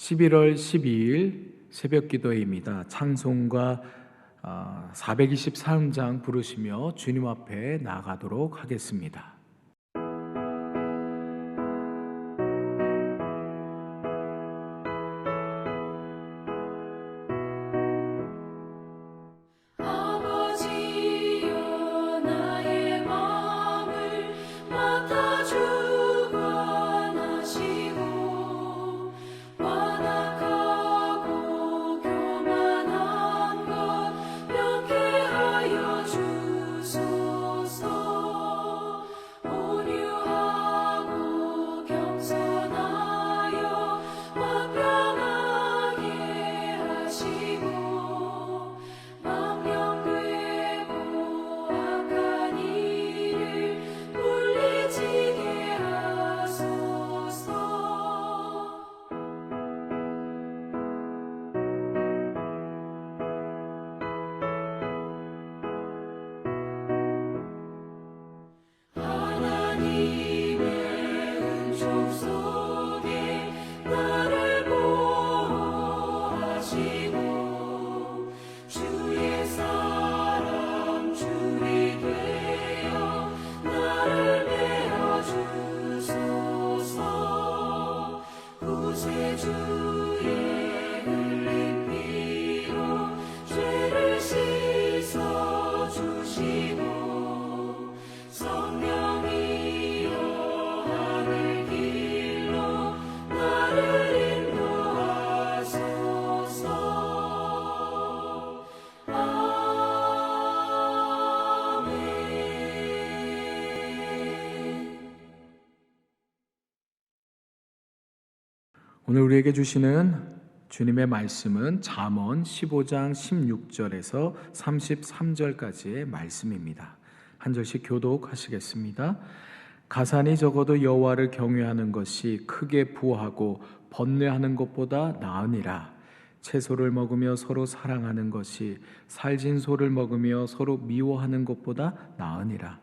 11월 12일 새벽 기도회입니다. 찬송가 423장 부르시며 주님 앞에 나가도록 하겠습니다. 오늘 우리에게 주시는 주님의 말씀은 잠언 15장 16절에서 33절까지의 말씀입니다. 한 절씩 교독하시겠습니다. 가산이 적어도 여호와를 경외하는 것이 크게 부하고 번뇌하는 것보다 나으니라. 채소를 먹으며 서로 사랑하는 것이 살진 소를 먹으며 서로 미워하는 것보다 나으니라.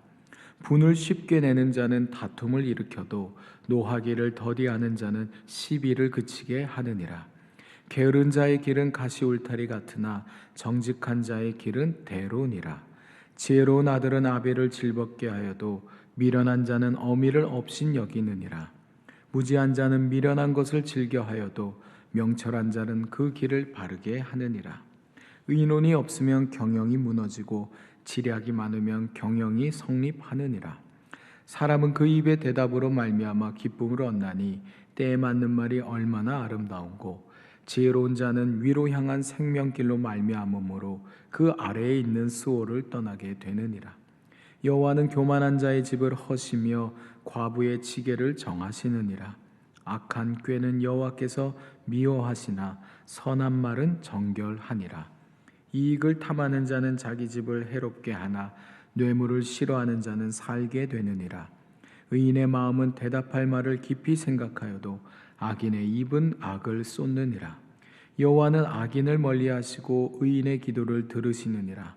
분을 쉽게 내는 자는 다툼을 일으켜도 노하기를 더디하는 자는 시비를 그치게 하느니라. 게으른 자의 길은 가시울타리 같으나 정직한 자의 길은 대로니라. 지혜로운 아들은 아비를 즐겁게 하여도 미련한 자는 어미를 업신 여기느니라. 무지한 자는 미련한 것을 즐겨하여도 명철한 자는 그 길을 바르게 하느니라. 의논이 없으면 경영이 무너지고 지략이 많으면 경영이 성립하느니라. 사람은 그 입의 대답으로 말미암아 기쁨을 얻나니 때에 맞는 말이 얼마나 아름다운고 지혜로운 자는 위로 향한 생명길로 말미암음으로 그 아래에 있는 수호를 떠나게 되느니라. 여호와는 교만한 자의 집을 허시며 과부의 지게를 정하시느니라. 악한 꾀는 여호와께서 미워하시나 선한 말은 정결하니라. 이익을 탐하는 자는 자기 집을 해롭게 하나 뇌물을 싫어하는 자는 살게 되느니라. 의인의 마음은 대답할 말을 깊이 생각하여도 악인의 입은 악을 쏟느니라. 여호와는 악인을 멀리하시고 의인의 기도를 들으시느니라.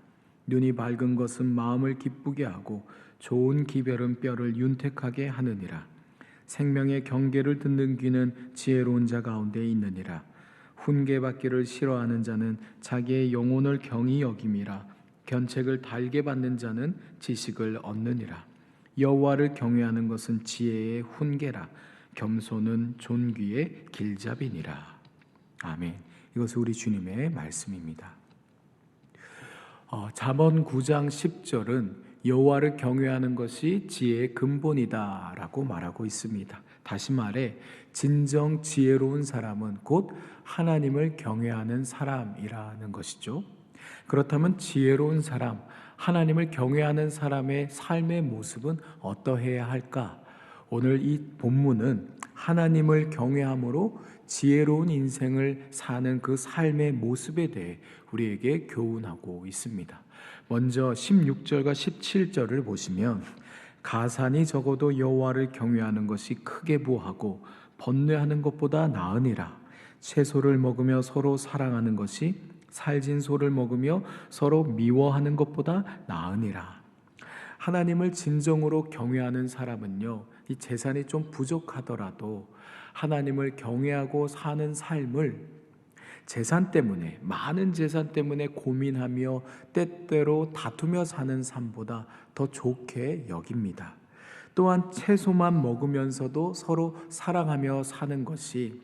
눈이 밝은 것은 마음을 기쁘게 하고 좋은 기별은 뼈를 윤택하게 하느니라. 생명의 경계를 듣는 귀는 지혜로운 자 가운데 있느니라. 훈계받기를 싫어하는 자는 자기의 영혼을 경히 여김이라. 견책을 달게 받는 자는 지식을 얻느니라. 여호와를 경외하는 것은 지혜의 훈계라. 겸손은 존귀의 길잡이니라. 아멘. 이것은 우리 주님의 말씀입니다. 잠언 9장 10절은 여호와를 경외하는 것이 지혜의 근본이다라고 말하고 있습니다. 다시 말해 진정 지혜로운 사람은 곧 하나님을 경외하는 사람이라는 것이죠. 그렇다면 지혜로운 사람, 하나님을 경외하는 사람의 삶의 모습은 어떠해야 할까? 오늘 이 본문은 하나님을 경외함으로 지혜로운 인생을 사는 그 삶의 모습에 대해 우리에게 교훈하고 있습니다. 먼저 16절과 17절을 보시면 가산이 적어도 여호와를 경외하는 것이 크게 부하고 번뇌하는 것보다 나으니라. 채소를 먹으며 서로 사랑하는 것이 살진 소를 먹으며 서로 미워하는 것보다 나으니라. 하나님을 진정으로 경외하는 사람은요, 이 재산이 좀 부족하더라도 하나님을 경외하고 사는 삶을 재산 때문에, 많은 재산 때문에 고민하며 때때로 다투며 사는 삶보다 더 좋게 여깁니다. 또한 채소만 먹으면서도 서로 사랑하며 사는 것이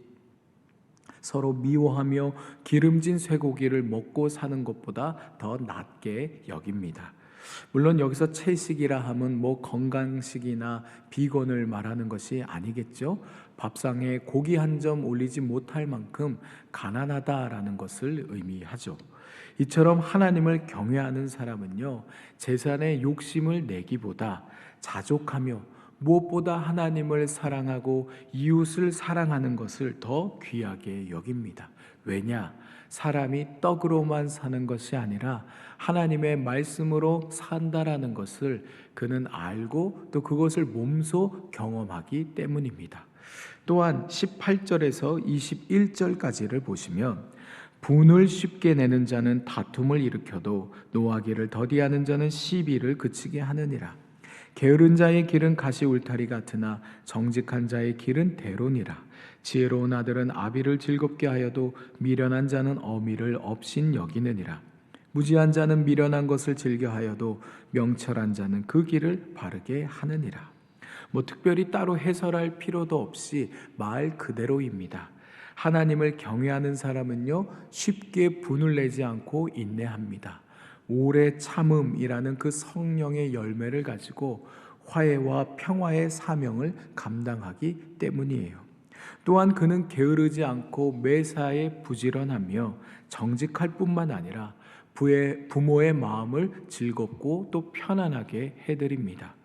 서로 미워하며 기름진 쇠고기를 먹고 사는 것보다 더 낫게 여깁니다. 물론 여기서 채식이라 함은 건강식이나 비건을 말하는 것이 아니겠죠. 밥상에 고기 한 점 올리지 못할 만큼 가난하다라는 것을 의미하죠. 이처럼 하나님을 경외하는 사람은요, 재산의 욕심을 내기보다 자족하며 무엇보다 하나님을 사랑하고 이웃을 사랑하는 것을 더 귀하게 여깁니다. 왜냐? 사람이 떡으로만 사는 것이 아니라 하나님의 말씀으로 산다라는 것을 그는 알고 또 그것을 몸소 경험하기 때문입니다. 또한 18절에서 21절까지를 보시면 분을 쉽게 내는 자는 다툼을 일으켜도 노하기를 더디하는 자는 시비를 그치게 하느니라. 게으른 자의 길은 가시 울타리 같으나 정직한 자의 길은 대로니라. 지혜로운 아들은 아비를 즐겁게 하여도 미련한 자는 어미를 업신 여기느니라. 무지한 자는 미련한 것을 즐겨하여도 명철한 자는 그 길을 바르게 하느니라. 특별히 따로 해설할 필요도 없이 말 그대로입니다. 하나님을 경외하는 사람은요, 쉽게 분을 내지 않고 인내합니다. 오래 참음이라는 그 성령의 열매를 가지고 화해와 평화의 사명을 감당하기 때문이에요. 또한 그는 게으르지 않고 매사에 부지런하며 정직할 뿐만 아니라 부모의 마음을 즐겁고 또 편안하게 해드립니다.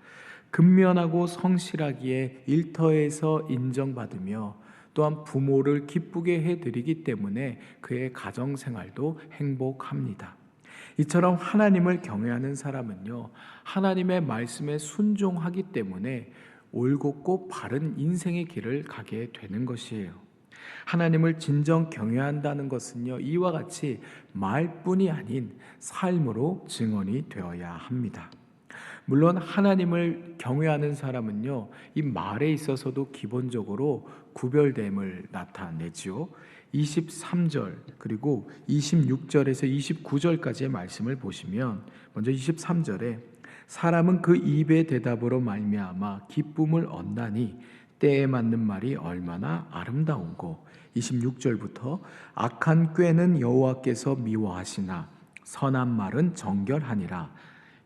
근면하고 성실하기에 일터에서 인정받으며 또한 부모를 기쁘게 해드리기 때문에 그의 가정생활도 행복합니다. 이처럼 하나님을 경외하는 사람은요, 하나님의 말씀에 순종하기 때문에 올곧고 바른 인생의 길을 가게 되는 것이에요. 하나님을 진정 경외한다는 것은요, 이와 같이 말뿐이 아닌 삶으로 증언이 되어야 합니다. 물론 하나님을 경외하는 사람은요, 이 말에 있어서도 기본적으로 구별됨을 나타내지요. 23절 그리고 26절에서 29절까지의 말씀을 보시면 먼저 23절에 사람은 그 입의 대답으로 말미암아 기쁨을 얻나니 때에 맞는 말이 얼마나 아름다운고. 26절부터 악한 꾀는 여호와께서 미워하시나 선한 말은 정결하니라.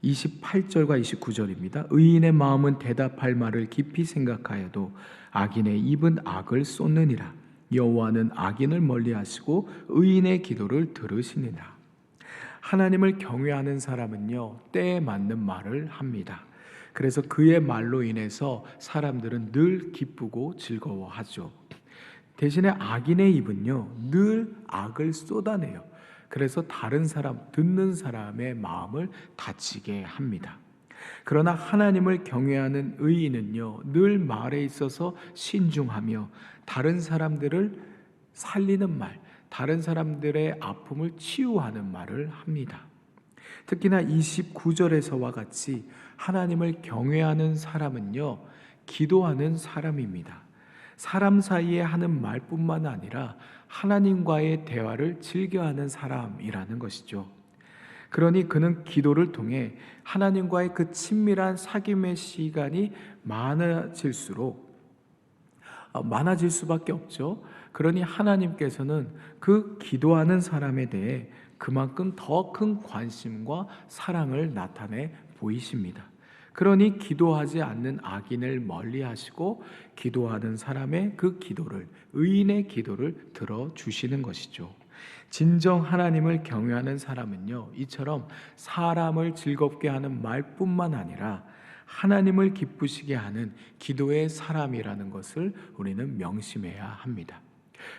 28절과 29절입니다. 의인의 마음은 대답할 말을 깊이 생각하여도 악인의 입은 악을 쏟느니라. 여호와는 악인을 멀리하시고 의인의 기도를 들으시니라. 하나님을 경외하는 사람은요, 때에 맞는 말을 합니다. 그래서 그의 말로 인해서 사람들은 늘 기쁘고 즐거워하죠. 대신에 악인의 입은요, 늘 악을 쏟아내요. 그래서 다른 사람, 듣는 사람의 마음을 다치게 합니다. 그러나 하나님을 경외하는 의인은요, 늘 말에 있어서 신중하며 다른 사람들을 살리는 말, 다른 사람들의 아픔을 치유하는 말을 합니다. 특히나 29절에서와 같이 하나님을 경외하는 사람은요, 기도하는 사람입니다. 사람 사이에 하는 말뿐만 아니라 하나님과의 대화를 즐겨하는 사람이라는 것이죠. 그러니 그는 기도를 통해 하나님과의 그 친밀한 사귐의 시간이 많아질 수밖에 없죠. 그러니 하나님께서는 그 기도하는 사람에 대해 그만큼 더 큰 관심과 사랑을 나타내 보이십니다. 그러니 기도하지 않는 악인을 멀리하시고 기도하는 사람의 그 기도를, 의인의 기도를 들어주시는 것이죠. 진정 하나님을 경외하는 사람은요, 이처럼 사람을 즐겁게 하는 말뿐만 아니라 하나님을 기쁘시게 하는 기도의 사람이라는 것을 우리는 명심해야 합니다.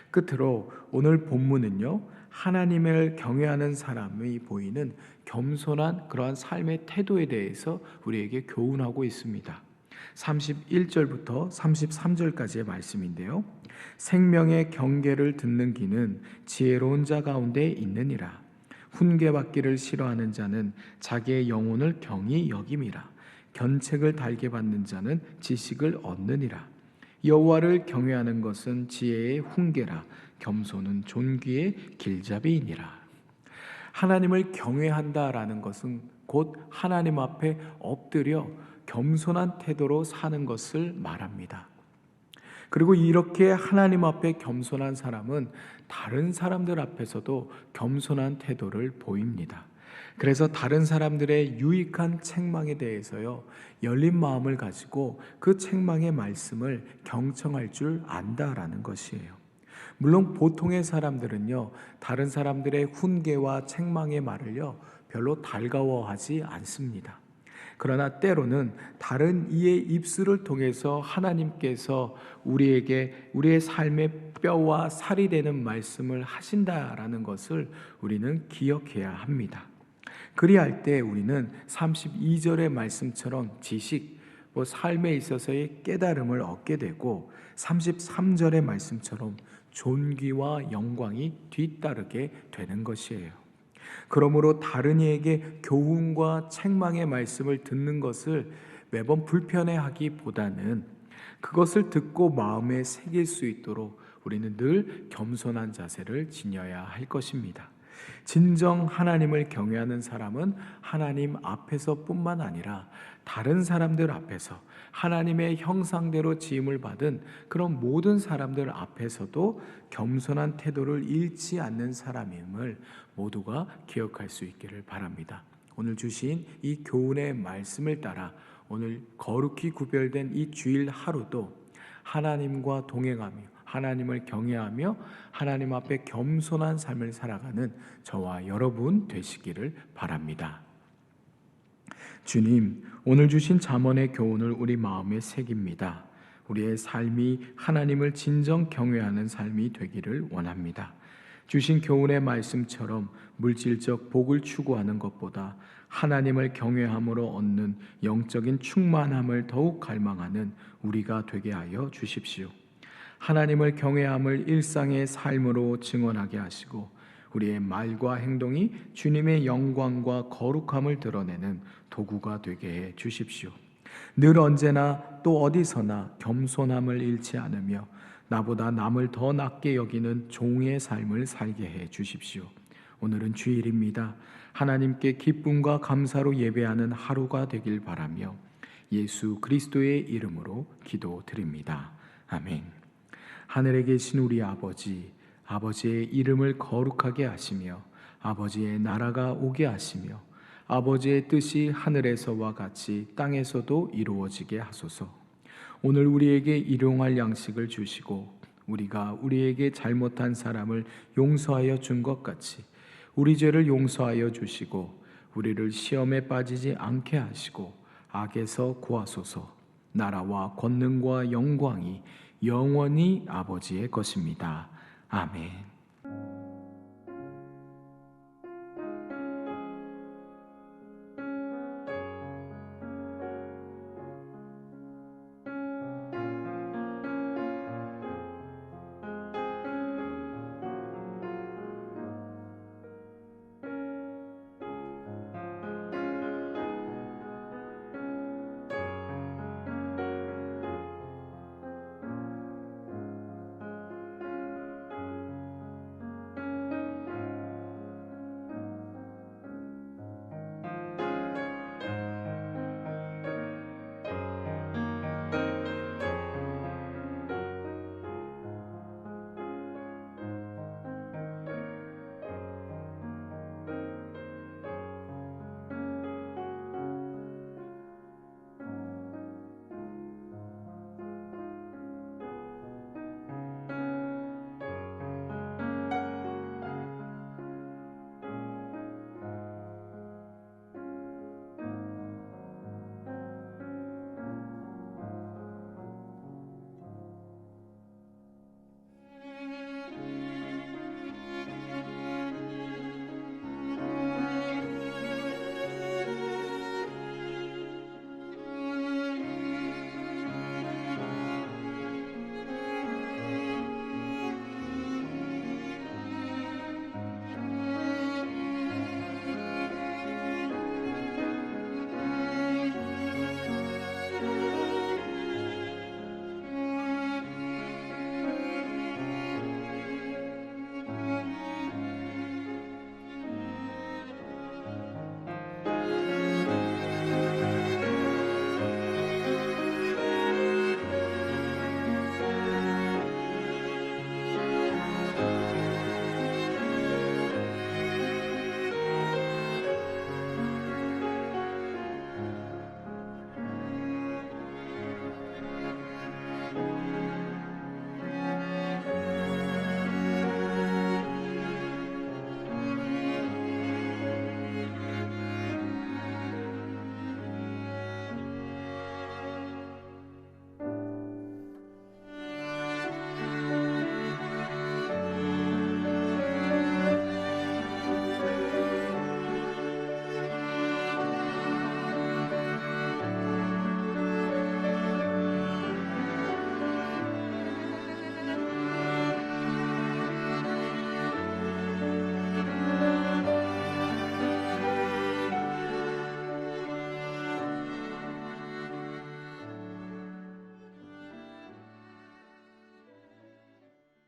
끝으로 오늘 본문은요, 하나님을 경외하는 사람이 보이는 겸손한 그러한 삶의 태도에 대해서 우리에게 교훈하고 있습니다. 31절부터 33절까지의 말씀인데요. 생명의 경계를 듣는 귀는 지혜로운 자 가운데 있느니라. 훈계받기를 싫어하는 자는 자기의 영혼을 경히 여김이라. 견책을 달게 받는 자는 지식을 얻느니라. 여호와를 경외하는 것은 지혜의 훈계라. 겸손은 존귀의 길잡이이니라. 하나님을 경외한다라는 것은 곧 하나님 앞에 엎드려 겸손한 태도로 사는 것을 말합니다. 그리고 이렇게 하나님 앞에 겸손한 사람은 다른 사람들 앞에서도 겸손한 태도를 보입니다. 그래서 다른 사람들의 유익한 책망에 대해서요, 열린 마음을 가지고 그 책망의 말씀을 경청할 줄 안다라는 것이에요. 물론 보통의 사람들은요, 다른 사람들의 훈계와 책망의 말을요, 별로 달가워하지 않습니다. 그러나 때로는 다른 이의 입술을 통해서 하나님께서 우리에게 우리의 삶의 뼈와 살이 되는 말씀을 하신다라는 것을 우리는 기억해야 합니다. 그리할 때 우리는 32절의 말씀처럼 지식, 삶에 있어서의 깨달음을 얻게 되고 33절의 말씀처럼 존귀와 영광이 뒤따르게 되는 것이에요. 그러므로 다른 이에게 교훈과 책망의 말씀을 듣는 것을 매번 불편해하기보다는 그것을 듣고 마음에 새길 수 있도록 우리는 늘 겸손한 자세를 지녀야 할 것입니다. 진정 하나님을 경외하는 사람은 하나님 앞에서뿐만 아니라 다른 사람들 앞에서 하나님의 형상대로 지음을 받은 그런 모든 사람들 앞에서도 겸손한 태도를 잃지 않는 사람임을 모두가 기억할 수 있기를 바랍니다. 오늘 주신 이 교훈의 말씀을 따라 오늘 거룩히 구별된 이 주일 하루도 하나님과 동행하며 하나님을 경외하며 하나님 앞에 겸손한 삶을 살아가는 저와 여러분 되시기를 바랍니다. 주님, 오늘 주신 잠언의 교훈을 우리 마음에 새깁니다. 우리의 삶이 하나님을 진정 경외하는 삶이 되기를 원합니다. 주신 교훈의 말씀처럼 물질적 복을 추구하는 것보다 하나님을 경외함으로 얻는 영적인 충만함을 더욱 갈망하는 우리가 되게 하여 주십시오. 하나님을 경외함을 일상의 삶으로 증언하게 하시고 우리의 말과 행동이 주님의 영광과 거룩함을 드러내는 도구가 되게 해 주십시오. 늘 언제나 또 어디서나 겸손함을 잃지 않으며 나보다 남을 더 낮게 여기는 종의 삶을 살게 해 주십시오. 오늘은 주일입니다. 하나님께 기쁨과 감사로 예배하는 하루가 되길 바라며 예수 그리스도의 이름으로 기도드립니다. 아멘. 하늘에 계신 우리 아버지, 아버지의 이름을 거룩하게 하시며 아버지의 나라가 오게 하시며 아버지의 뜻이 하늘에서와 같이 땅에서도 이루어지게 하소서. 오늘 우리에게 일용할 양식을 주시고 우리가 우리에게 잘못한 사람을 용서하여 준 것 같이 우리 죄를 용서하여 주시고 우리를 시험에 빠지지 않게 하시고 악에서 구하소서. 나라와 권능과 영광이 영원히 아버지의 것입니다. 아멘.